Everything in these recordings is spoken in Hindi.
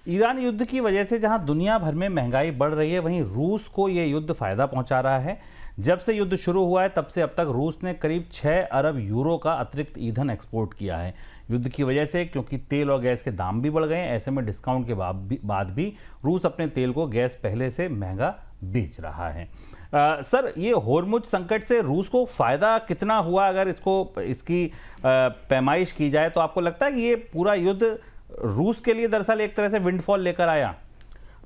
ईरान युद्ध की वजह से जहां दुनिया भर में महंगाई बढ़ रही है, वहीं रूस को यह युद्ध फायदा पहुंचा रहा है। जब से युद्ध शुरू हुआ है तब से अब तक रूस ने करीब 6 अरब यूरो का अतिरिक्त ईंधन एक्सपोर्ट किया है। युद्ध की वजह से क्योंकि तेल और गैस के दाम भी बढ़ गए हैं, ऐसे में डिस्काउंट के बाद भी रूस अपने तेल को गैस पहले से महंगा बेच रहा है। सर, ये होर्मुज संकट से रूस को फायदा कितना हुआ, अगर इसकी पैमाइश की जाए तो आपको लगता है कि ये पूरा युद्ध रूस के लिए दरअसल एक तरह से विंडफॉल लेकर आया?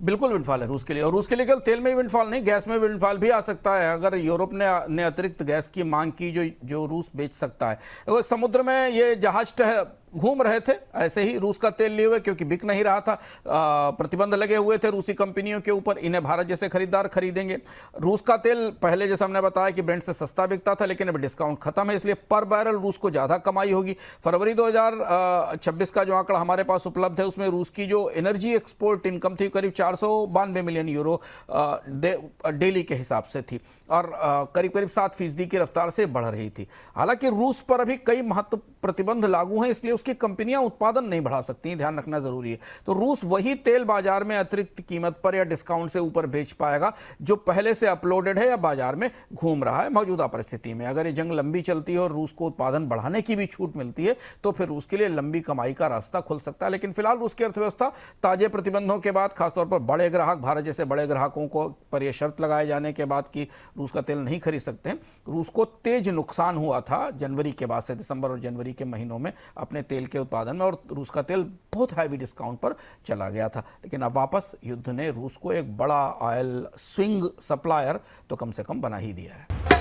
बिल्कुल विंडफॉल है रूस के लिए, और रूस के लिए केवल तेल में ही विंडफॉल नहीं, गैस में विंडफॉल भी आ सकता है। अगर यूरोप ने अतिरिक्त गैस की मांग की जो रूस बेच सकता है। वो समुद्र में ये जहाज घूम रहे थे ऐसे ही रूस का तेल लिए हुए, क्योंकि बिक नहीं रहा था, प्रतिबंध लगे हुए थे रूसी कंपनियों के ऊपर, इन्हें भारत जैसे खरीदार खरीदेंगे। रूस का तेल पहले जैसे हमने बताया कि ब्रेंट से सस्ता बिकता था, लेकिन अब डिस्काउंट खत्म है, इसलिए पर बैरल रूस को ज्यादा कमाई होगी। फरवरी 2026 का जो आंकड़ा हमारे पास उपलब्ध है, उसमें रूस की जो एनर्जी एक्सपोर्ट इनकम थी करीब 492 मिलियन यूरो डेली के हिसाब से थी, और करीब करीब 7% की रफ्तार से बढ़ रही थी। हालांकि रूस पर अभी कई महत्व प्रतिबंध लागू हैं, इसलिए उसकी कंपनियां उत्पादन नहीं बढ़ा सकती, ध्यान रखना जरूरी है। तो रूस वही तेल बाजार में अतिरिक्त कीमत पर या डिस्काउंट से ऊपर बेच पाएगा जो पहले से अपलोडेड है या बाजार में घूम रहा है। मौजूदा परिस्थिति में अगर ये जंग लंबी चलती है और रूस को उत्पादन बढ़ाने की भी छूट मिलती है तो फिर रूस के लिए लंबी कमाई का रास्ता खुल सकता है। लेकिन फिलहाल रूस की अर्थव्यवस्था ताजे प्रतिबंधों के बाद, खासतौर पर बड़े ग्राहक, भारत जैसे बड़े ग्राहकों को पर यह शर्त लगाए जाने के बाद कि रूस का तेल नहीं खरीद सकते हैं, रूस को तेज नुकसान हुआ था जनवरी के बाद से, दिसंबर और जनवरी के महीनों में अपने तेल के उत्पादन में, और रूस का तेल बहुत हैवी डिस्काउंट पर चला गया था। लेकिन अब वापस युद्ध ने रूस को एक बड़ा ऑयल स्विंग सप्लायर तो कम से कम बना ही दिया है।